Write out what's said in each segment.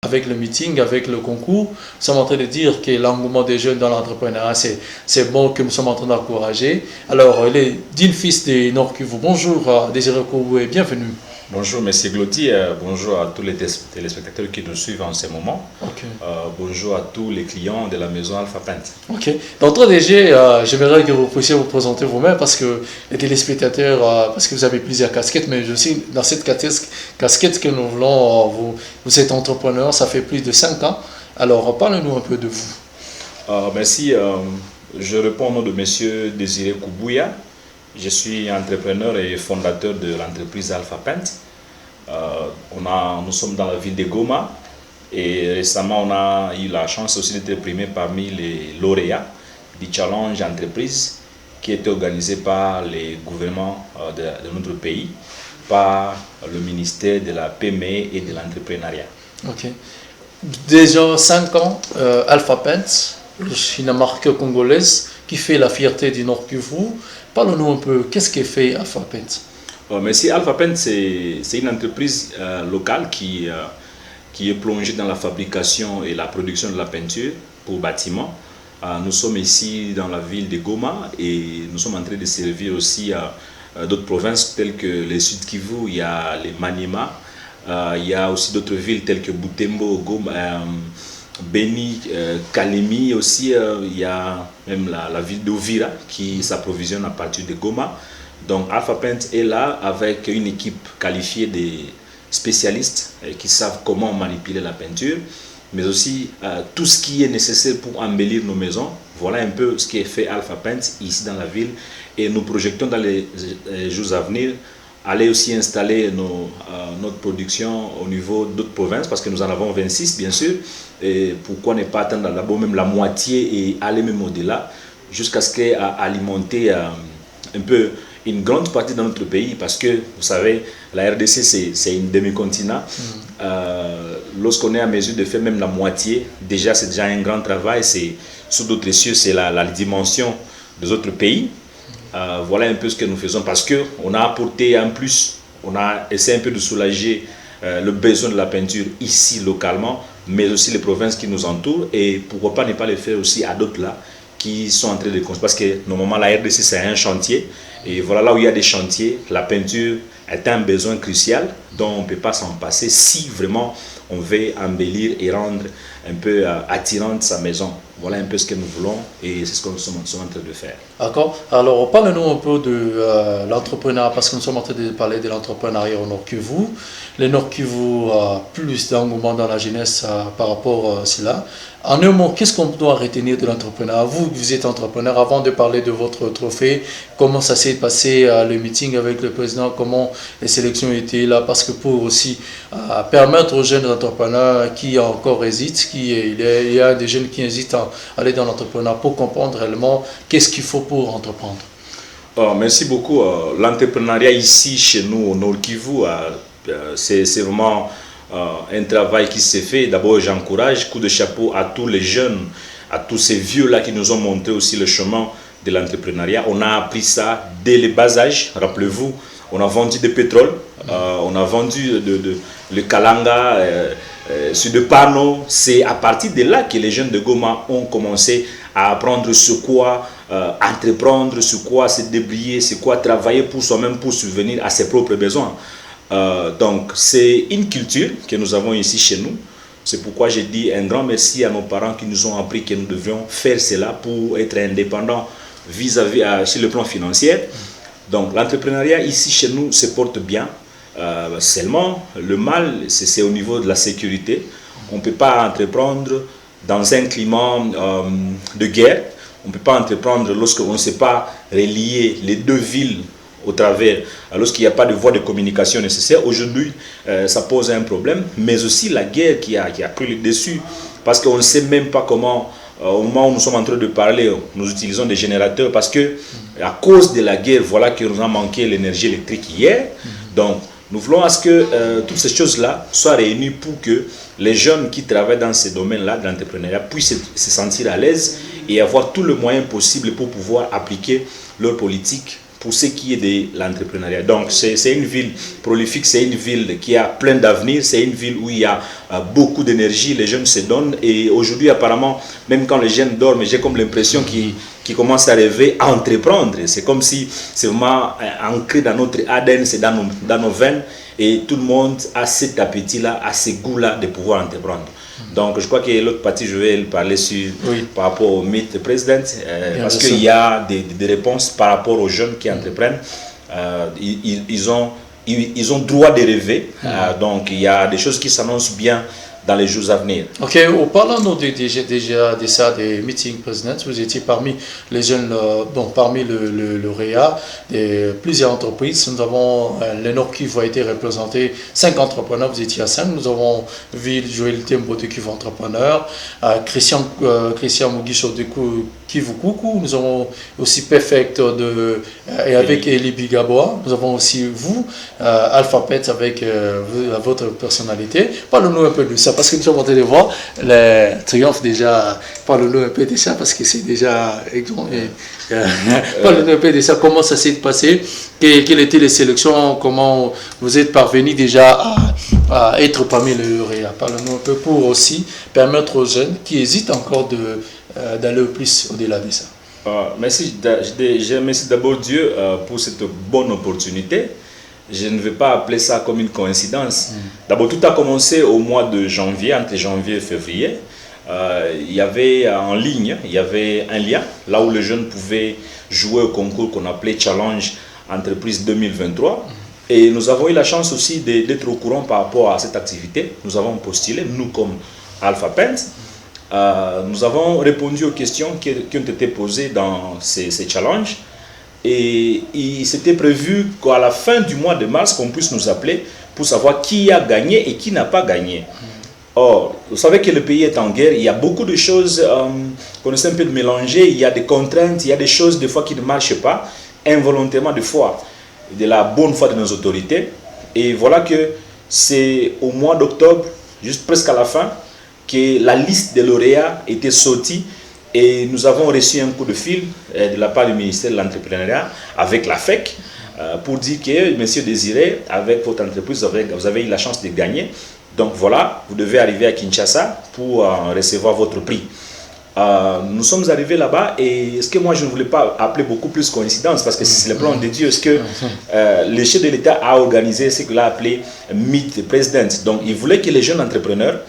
avec le meeting, avec le concours, nous sommes en train de dire que l'engouement des jeunes dans l'entrepreneuriat, c'est bon, que nous sommes en train d'encourager. Alors, les Dean Fils de Nord Kivu, bonjour Désiré Koubou et bienvenue. Bonjour M. Glotti, bonjour à tous les téléspectateurs qui nous suivent en ce moment. Okay. Bonjour à tous les clients de la maison Alpha Paint. Ok. D'entrée DG, j'aimerais que vous puissiez vous présenter vous-même parce que les téléspectateurs, parce que vous avez plusieurs casquettes, mais je suis dans cette casquette que nous voulons, vous êtes entrepreneur, ça fait plus de 5 ans. Alors, parlez-nous un peu de vous. Merci. Je réponds au nom de M. Désiré Koubouya. Je suis entrepreneur et fondateur de l'entreprise Alpha Paint. Nous sommes dans la ville de Goma et récemment on a eu la chance aussi d'être primé parmi les lauréats du challenge entreprise qui était organisé par les gouvernements de notre pays, par le ministère de la PME et de l'entrepreneuriat. Ok. Déjà 5 ans, Alpha Paint, une marque congolaise qui fait la fierté du Nord Kivu. Parlons-nous un peu, qu'est-ce qu'est fait Alpha Paint? Merci. Alpha Paint, c'est une entreprise locale qui est plongée dans la fabrication et la production de la peinture pour bâtiments. Nous sommes ici dans la ville de Goma et nous sommes en train de servir aussi d'autres provinces telles que les Sud Kivu, il y a les Maniema, il y a aussi d'autres villes telles que Butembo, Goma, Beni, Kalemi aussi, il y a même la ville d'Ovira qui s'approvisionne à partir de Goma. Donc Alpha Paint est là avec une équipe qualifiée de spécialistes qui savent comment manipuler la peinture, mais aussi tout ce qui est nécessaire pour embellir nos maisons. Voilà un peu ce qui est fait Alpha Paint ici dans la ville et nous projetons dans les jours à venir aller aussi installer notre production au niveau d'autres provinces parce que nous en avons 26 bien sûr. Et pourquoi ne pas atteindre d'abord même la moitié et aller même au-delà jusqu'à ce qu'à alimenter un peu une grande partie de notre pays parce que vous savez la RDC c'est une demi-continent. Lorsqu'on est à mesure de faire même la moitié, déjà c'est déjà un grand travail, c'est sous d'autres cieux, c'est la dimension des autres pays. Voilà un peu ce que nous faisons parce qu'on a apporté en plus, on a essayé un peu de soulager le besoin de la peinture ici localement, mais aussi les provinces qui nous entourent et pourquoi pas ne pas le faire aussi à d'autres là qui sont en train de construire parce que normalement la RDC c'est un chantier et voilà là où il y a des chantiers, la peinture est un besoin crucial dont on ne peut pas s'en passer si vraiment on veut embellir et rendre un peu attirante sa maison. Voilà un peu ce que nous voulons et c'est ce que nous sommes en train de faire. D'accord. Alors, parlez-nous un peu de l'entrepreneuriat parce que nous sommes en train de parler de l'entrepreneuriat au Nord Kivu. Le Nord Kivu a plus d'engouement dans la jeunesse par rapport à cela. En un mot, qu'est-ce qu'on doit retenir de l'entrepreneuriat? Vous êtes entrepreneur, avant de parler de votre trophée, comment ça s'est passé le meeting avec le président, comment les sélections étaient là, parce que pour aussi permettre aux jeunes entrepreneurs qui encore hésitent, il y a des jeunes qui hésitent à aller dans l'entrepreneuriat pour comprendre réellement qu'est-ce qu'il faut pour entreprendre. Merci beaucoup. L'entrepreneuriat ici, chez nous, au Nord Kivu, c'est vraiment un travail qui s'est fait. D'abord, j'encourage, coup de chapeau à tous les jeunes, à tous ces vieux-là qui nous ont montré aussi le chemin de l'entrepreneuriat. On a appris ça dès le bas âge, rappelez-vous. On a vendu du pétrole, on a vendu le kalanga sur des panneaux. C'est à partir de là que les jeunes de Goma ont commencé à apprendre ce quoi entreprendre, ce quoi se débrouiller, ce quoi travailler pour soi-même, pour subvenir à ses propres besoins. Donc c'est une culture que nous avons ici chez nous. C'est pourquoi j'ai dit un grand merci à nos parents qui nous ont appris que nous devions faire cela pour être indépendants vis-à-vis sur le plan financier. Donc l'entrepreneuriat ici chez nous se porte bien. Seulement le mal c'est au niveau de la sécurité. On ne peut pas entreprendre dans un climat de guerre. On ne peut pas entreprendre lorsqu'on ne sait pas relier les deux villes au travers, lorsqu'il n'y a pas de voie de communication nécessaire. Aujourd'hui, ça pose un problème, mais aussi la guerre qui a pris le dessus, parce qu'on ne sait même pas comment, au moment où nous sommes en train de parler, nous utilisons des générateurs, parce que à cause de la guerre, voilà que nous a manqué l'énergie électrique hier. Donc, nous voulons à ce que toutes ces choses-là soient réunies pour que les jeunes qui travaillent dans ces domaines-là de l'entrepreneuriat puissent se sentir à l'aise et avoir tout le moyen possible pour pouvoir appliquer leur politique pour ce qui est de l'entrepreneuriat. Donc c'est une ville prolifique, c'est une ville qui a plein d'avenir, c'est une ville où il y a beaucoup d'énergie, les jeunes se donnent. Et aujourd'hui, apparemment, même quand les jeunes dorment, j'ai comme l'impression qu'ils commencent à rêver, à entreprendre. C'est comme si c'est vraiment ancré dans notre ADN, c'est dans nos veines. Et tout le monde a cet appétit-là, a ce goût-là de pouvoir entreprendre. Donc, je crois que l'autre partie, je vais parler par rapport au Meet the President, parce qu'il y a des réponses par rapport aux jeunes qui entreprennent. Ils ont droit de rêver. Donc, il y a des choses qui s'annoncent bien dans les jours à venir. Ok, en parlant déjà de ça, des meetings présidents, vous étiez parmi les jeunes, parmi le lauréat de plusieurs entreprises. Nous avons le Nord Kivu a été représenté 5 entrepreneurs, vous étiez à 5. Nous avons vu Joël Tembo de Kivu Entrepreneur, Christian Mugisho de Kivu Kuku. Nous avons aussi Perfect et avec Eli Bigaboa. Nous avons aussi vous, Alphabet avec votre personnalité. Parlez-nous un peu de ça, parce que nous sommes en train de voir le triomphe déjà. Parlez-nous un peu de ça, parce que c'est déjà... Parlez-nous un peu de ça, comment ça s'est passé, quelles étaient les sélections, comment vous êtes parvenu déjà à être parmi les lauréats. Parlez-nous un peu pour aussi permettre aux jeunes qui hésitent encore d'aller plus au-delà de ça. Merci, je remercie d'abord Dieu pour cette bonne opportunité. Je ne vais pas appeler ça comme une coïncidence. D'abord, tout a commencé au mois de janvier, entre janvier et février. Il y avait en ligne, il y avait un lien, là où les jeunes pouvaient jouer au concours qu'on appelait Challenge Entreprise 2023. Et nous avons eu la chance aussi d'être au courant par rapport à cette activité. Nous avons postulé, nous comme Alpha Pent. Nous avons répondu aux questions qui ont été posées dans ces challenges. Et il s'était prévu qu'à la fin du mois de mars, qu'on puisse nous appeler pour savoir qui a gagné et qui n'a pas gagné. Or, vous savez que le pays est en guerre, il y a beaucoup de choses qu'on essaie un peu de mélanger, il y a des contraintes, il y a des choses des fois qui ne marchent pas, involontairement des fois, de la bonne foi de nos autorités. Et voilà que c'est au mois d'octobre, juste presque à la fin, que la liste des lauréats était sortie. Et nous avons reçu un coup de fil de la part du ministère de l'Entrepreneuriat avec la FEC pour dire que, monsieur Désiré, avec votre entreprise, vous avez eu la chance de gagner. Donc voilà, vous devez arriver à Kinshasa pour recevoir votre prix. Nous sommes arrivés là-bas et ce que moi je ne voulais pas appeler beaucoup plus coïncidence parce que c'est le plan de Dieu. Ce que le chef de l'État a organisé, c'est qu'il a appelé Meet the President. Donc il voulait que les jeunes entrepreneurs,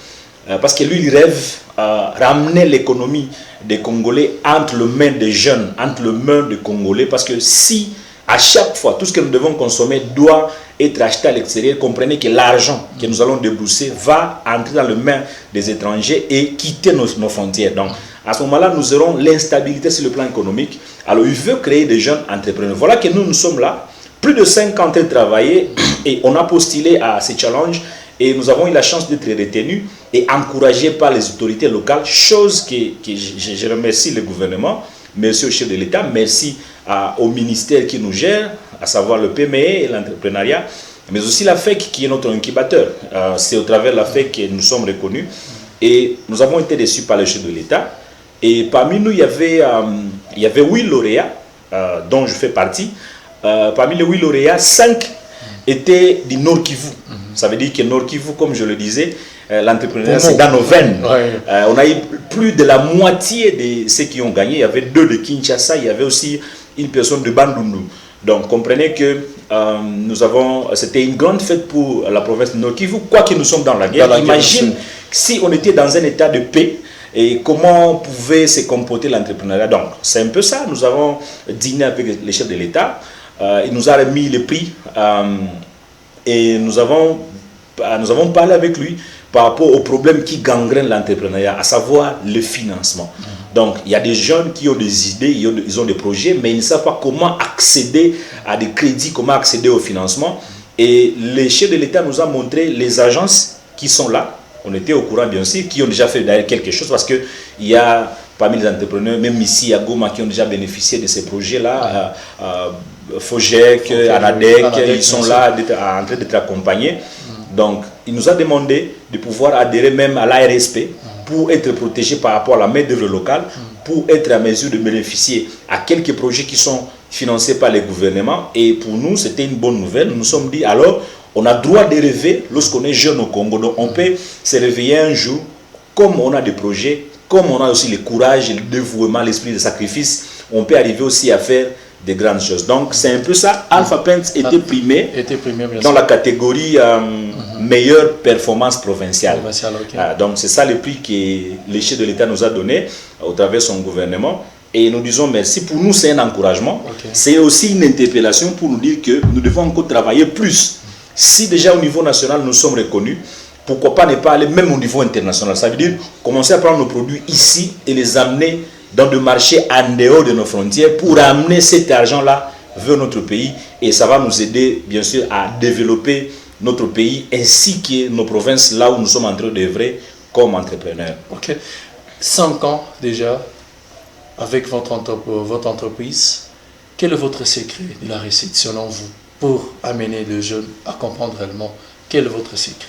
parce que lui il rêve ramener l'économie des Congolais entre les mains des jeunes, entre les mains des Congolais, parce que si à chaque fois tout ce que nous devons consommer doit être acheté à l'extérieur, comprenez que l'argent que nous allons débourser va entrer dans les mains des étrangers et quitter nos frontières. Donc à ce moment-là, nous aurons l'instabilité sur le plan économique. Alors il veut créer des jeunes entrepreneurs. Voilà que nous sommes là, plus de 5 ans en train de travailler et on a postulé à ces challenges. Et nous avons eu la chance d'être retenus et encouragés par les autorités locales, chose que je remercie le gouvernement, merci au chef de l'État, merci au ministère qui nous gère, à savoir le PME et l'entrepreneuriat, mais aussi la FEC qui est notre incubateur. C'est au travers de la FEC que nous sommes reconnus et nous avons été reçus par le chef de l'État. Et parmi nous, il y avait 8 lauréats, dont je fais partie. Parmi les 8 lauréats, 5 étaient du Nord Kivu. Ça veut dire que Nord Kivu, comme je le disais, l'entrepreneuriat, c'est dans nos veines. On a eu plus de la moitié de ceux qui ont gagné. Il y avait 2 de Kinshasa, il y avait aussi une personne de Bandundu. Donc, comprenez que c'était une grande fête pour la province de Nord Kivu, quoique nous sommes dans la guerre. Imagine si on était dans un état de paix et comment pouvait se comporter l'entrepreneuriat. Donc, c'est un peu ça. Nous avons dîné avec les chefs de l'État. Il nous a remis le prix. Et nous avons parlé avec lui par rapport aux problèmes qui gangrènent l'entrepreneuriat, à savoir le financement. Donc, il y a des jeunes qui ont des idées, ils ont des projets, mais ils ne savent pas comment accéder à des crédits, comment accéder au financement. Et le chef de l'État nous a montré les agences qui sont là. On était au courant, bien sûr, qui ont déjà fait d'ailleurs quelque chose, parce qu'il y a parmi les entrepreneurs, même ici à Goma, qui ont déjà bénéficié de ces projets-là. Fogec, Anadec, ils sont là en train d'être accompagnés. Donc, il nous a demandé de pouvoir adhérer même à l'ARSP pour être protégé par rapport à la main-d'œuvre locale, pour être à mesure de bénéficier à quelques projets qui sont financés par les gouvernements. Et pour nous, c'était une bonne nouvelle. Nous nous sommes dit, alors, On a droit de rêver lorsqu'on est jeune au Congo. Donc on peut se réveiller un jour, comme on a des projets, comme on a aussi le courage, le dévouement, l'esprit de sacrifice, on peut arriver aussi à faire des grandes choses. Donc c'est un peu ça. Alpha Paints était primé dans la catégorie meilleure performance provinciale. Okay. Donc c'est ça le prix que le chef de l'État nous a donné au travers de son gouvernement. Et nous disons merci. Pour nous, c'est un encouragement. Okay. C'est aussi une interpellation pour nous dire que nous devons encore travailler plus. Si déjà au niveau national, nous sommes reconnus, pourquoi pas ne pas aller même au niveau international? Ça veut dire commencer à prendre nos produits ici et les amener dans des marchés en dehors de nos frontières pour amener cet argent-là vers notre pays. Et ça va nous aider, bien sûr, à développer notre pays ainsi que nos provinces, là où nous sommes en train d'œuvrer comme entrepreneurs. Ok. 5 ans déjà avec votre entreprise. Quel est votre secret de la réussite selon vous pour amener les jeunes à comprendre réellement? Quel est votre secret?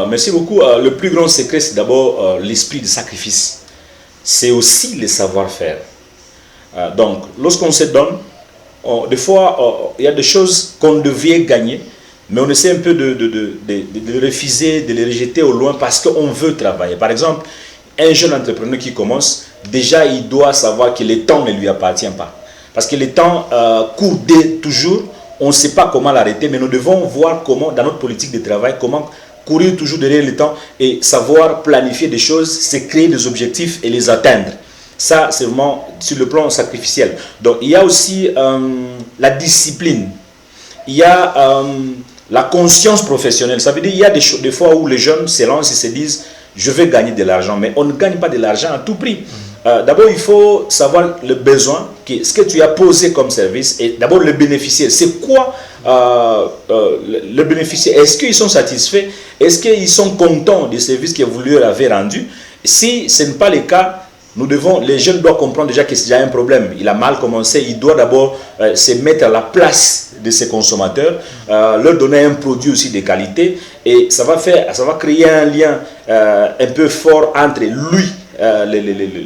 Merci beaucoup. Le plus grand secret, c'est d'abord l'esprit de sacrifice. C'est aussi le savoir-faire. Donc, lorsqu'on se donne, des fois, il y a des choses qu'on devait gagner, mais on essaie un peu de refuser, de les rejeter au loin parce qu'on veut travailler. Par exemple, un jeune entrepreneur qui commence, déjà, il doit savoir que le temps ne lui appartient pas. Parce que le temps court toujours, on ne sait pas comment l'arrêter, mais nous devons voir comment, dans notre politique de travail, comment courir toujours derrière le temps et savoir planifier des choses, se créer des objectifs et les atteindre. Ça, c'est vraiment sur le plan sacrificiel. Donc, il y a aussi la discipline. Il y a la conscience professionnelle. Ça veut dire qu'il y a des fois où les jeunes se lancent et se disent « je vais gagner de l'argent ». Mais on ne gagne pas de l'argent à tout prix. D'abord, il faut savoir le besoin, ce que tu as posé comme service, et d'abord le bénéficiaire. C'est quoi le bénéficiaire? Est-ce qu'ils sont satisfaits? Est-ce qu'ils sont contents des services que vous leur avez rendus? Si ce n'est pas le cas, les jeunes doivent comprendre déjà que c'est déjà un problème. Il a mal commencé, il doit d'abord se mettre à la place de ses consommateurs, leur donner un produit aussi de qualité, et ça va créer un lien un peu fort entre lui,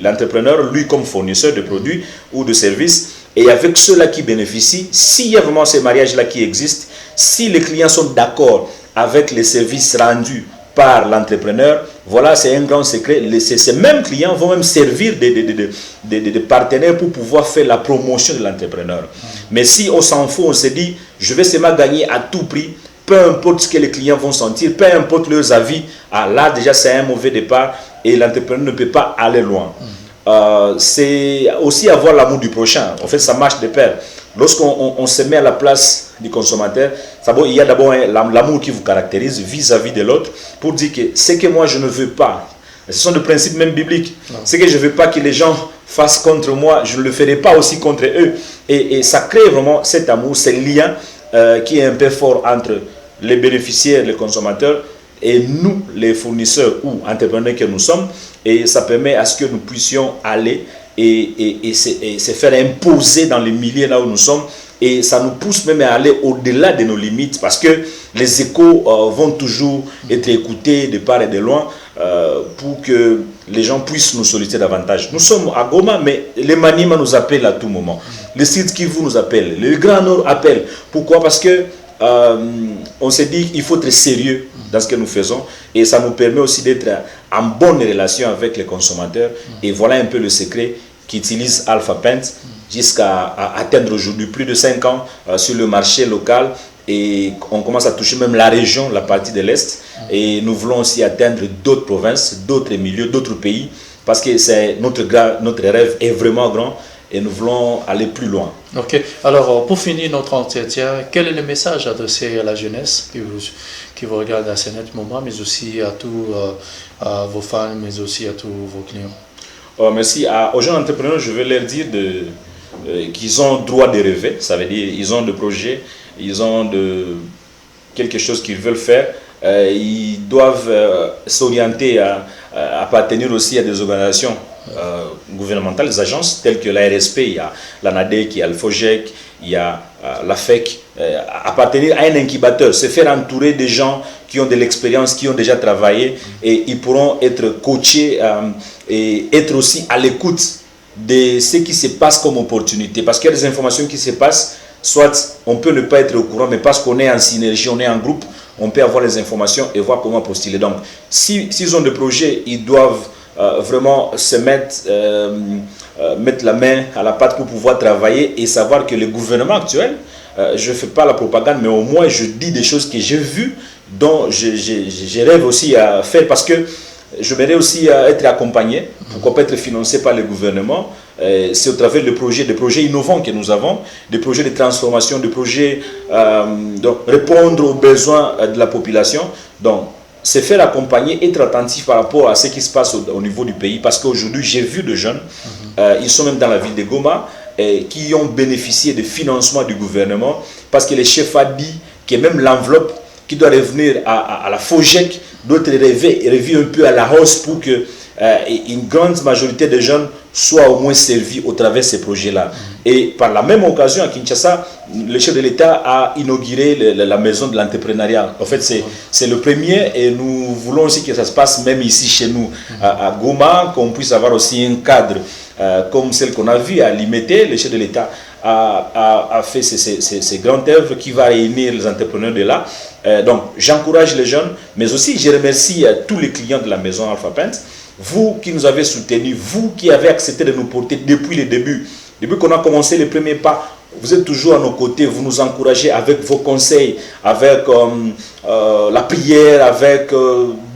l'entrepreneur, lui comme fournisseur de produits ou de services, et avec ceux-là qui bénéficient. S'il y a vraiment ces mariages-là qui existent, si les clients sont d'accord avec les services rendus par l'entrepreneur, voilà, c'est un grand secret. Ces mêmes clients vont même servir des partenaires pour pouvoir faire la promotion de l'entrepreneur. Mais si on s'en fout, on se dit, je vais seulement gagner à tout prix, peu importe ce que les clients vont sentir, peu importe leurs avis, là déjà c'est un mauvais départ et l'entrepreneur ne peut pas aller loin. C'est aussi avoir l'amour du prochain. En fait, ça marche de pair. Lorsqu'on se met à la place du consommateur, il y a d'abord l'amour qui vous caractérise vis-à-vis de l'autre pour dire que ce que moi je ne veux pas, ce sont des principes même bibliques, ce que je ne veux pas que les gens fassent contre moi, je ne le ferai pas aussi contre eux. Et ça crée vraiment cet amour, ce lien qui est un peu fort entre les bénéficiaires, les consommateurs, et nous, les fournisseurs ou entrepreneurs que nous sommes. Et ça permet à ce que nous puissions aller et se faire imposer dans les milieux là où nous sommes. Et ça nous pousse même à aller au-delà de nos limites parce que les échos vont toujours être écoutés de part et de loin pour que les gens puissent nous solliciter davantage. Nous sommes à Goma, mais les Maniema nous appellent à tout moment. Les Sud Kivu nous appellent, le Grand Nord appelle. Pourquoi? Parce que on s'est dit qu'il faut être sérieux dans ce que nous faisons et ça nous permet aussi d'être en bonne relation avec les consommateurs. Et voilà un peu le secret qu'utilise Alpha Paints jusqu'à atteindre aujourd'hui plus de 5 ans sur le marché local, et on commence à toucher même la région, la partie de l'Est, et nous voulons aussi atteindre d'autres provinces, d'autres milieux, d'autres pays, parce que c'est notre rêve est vraiment grand et nous voulons aller plus loin. Ok, alors pour finir notre entretien, quel est le message adressé à la jeunesse qui vous regarde à ce moment, mais aussi à tous à vos fans, mais aussi à tous vos clients? Merci. Aux jeunes entrepreneurs, je vais leur dire qu'ils ont droit de rêver. Ça veut dire ils ont des projets, ils ont quelque chose qu'ils veulent faire. Ils doivent s'orienter à appartenir aussi à des organisations gouvernementales, des agences telles que la RSP, il y a l'ANADEC, il y a le FOGEC, il y a la FEC. Appartenir à un incubateur, se faire entourer des gens qui ont de l'expérience, qui ont déjà travaillé, et ils pourront être coachés et être aussi à l'écoute de ce qui se passe comme opportunité. Parce qu'il y a des informations qui se passent soit on peut ne pas être au courant, mais parce qu'on est en synergie, on est en groupe, on peut avoir les informations et voir comment postuler. Donc, s'ils ont des projets, ils doivent vraiment se mettre la main à la pâte pour pouvoir travailler et savoir que le gouvernement actuel, je ne fais pas la propagande, mais au moins je dis des choses que j'ai vues, dont je rêve aussi à faire, parce que je m'aimerais aussi être accompagné, pourquoi pas être financé par le gouvernement. C'est au travers des projets innovants que nous avons, des projets de transformation, des projets donc répondre aux besoins de la population. Donc, se faire accompagner, être attentif par rapport à ce qui se passe au niveau du pays, parce qu'aujourd'hui, j'ai vu de jeunes, ils sont même dans la ville de Goma, qui ont bénéficié de financement du gouvernement, parce que le chef a dit que même l'enveloppe qui doit revenir à la FOGEC doit être revue un peu à la hausse pour que une grande majorité des jeunes soient au moins servis au travers de ces projets-là. Et par la même occasion, à Kinshasa, le chef de l'État a inauguré la maison de l'entrepreneuriat. En fait, c'est le premier, et nous voulons aussi que ça se passe même ici chez nous, à Goma, qu'on puisse avoir aussi un cadre comme celle qu'on a vu à Limité. Le chef de l'État a fait ces grandes œuvres qui va réunir les entrepreneurs de là. Donc, j'encourage les jeunes, mais aussi je remercie tous les clients de la maison Alpha Paint. Vous qui nous avez soutenus, vous qui avez accepté de nous porter depuis le début, depuis qu'on a commencé les premiers pas, vous êtes toujours à nos côtés, vous nous encouragez avec vos conseils, avec la prière, avec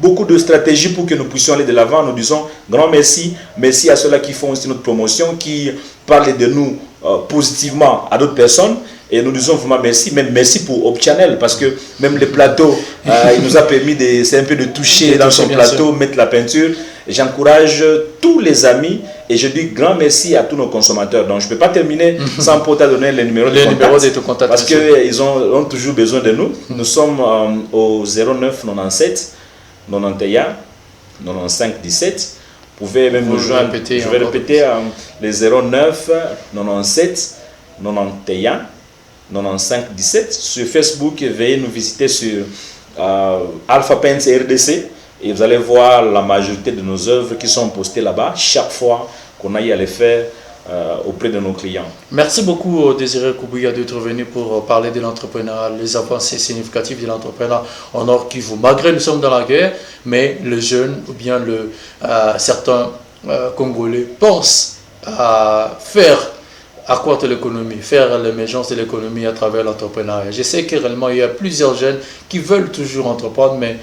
beaucoup de stratégies pour que nous puissions aller de l'avant. Nous disons grand merci, merci à ceux-là qui font aussi notre promotion, qui parlent de nous positivement à d'autres personnes. Et nous disons vraiment merci, même merci pour Hope Channel, parce que même le plateau, il nous a permis un peu de toucher dans son plateau, mettre la peinture. J'encourage tous les amis et je dis grand merci à tous nos consommateurs. Donc je ne peux pas terminer sans pour te donner les numéros de contact, parce qu'ils ont toujours besoin de nous. Nous sommes au 09 97 91 95 17. Vous pouvez même nous joindre. Je vais répéter les 09 97 91 95 17. Sur Facebook, veuillez nous visiter sur Alpha Paints RDC et vous allez voir la majorité de nos œuvres qui sont postées là-bas chaque fois qu'on aille à les faire auprès de nos clients. Merci beaucoup Désiré Koubouya d'être venu pour parler de l'entrepreneuriat, les avancées significatives de l'entrepreneuriat en Nord Kivu. Malgré nous sommes dans la guerre, mais les jeunes ou bien certains Congolais pensent à accroître l'économie, faire l'émergence de l'économie à travers l'entrepreneuriat. Je sais que réellement il y a plusieurs jeunes qui veulent toujours entreprendre, mais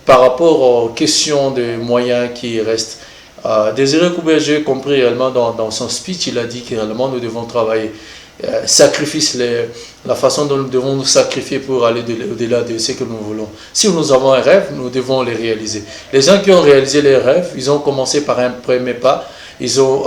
par rapport aux questions de moyens qui restent, Désiré Koubouya, j'ai compris réellement dans son speech, il a dit que réellement nous devons travailler, la façon dont nous devons nous sacrifier pour aller au-delà de ce que nous voulons. Si nous avons un rêve, nous devons les réaliser. Les gens qui ont réalisé les rêves, ils ont commencé par un premier pas, ils ont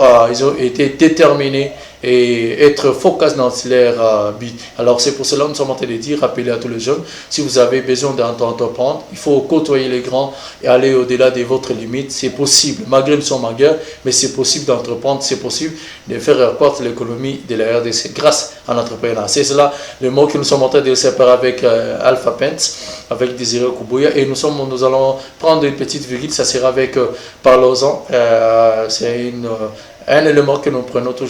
été déterminés et être focus dans leur but. Alors c'est pour cela que nous sommes en train de dire, rappeler à tous les jeunes, si vous avez besoin d'entreprendre, il faut côtoyer les grands et aller au-delà de votre limite. C'est possible, malgré nous sommes en guerre, mais c'est possible d'entreprendre, c'est possible de faire croître l'économie de la RDC grâce à l'entrepreneuriat. C'est cela le mot que nous sommes en train de séparer avec Alpha Paints, avec Désiré Koubouya, et nous allons prendre une petite virgule, ça sera avec Parlons-en. C'est un élément que nous prenons toujours.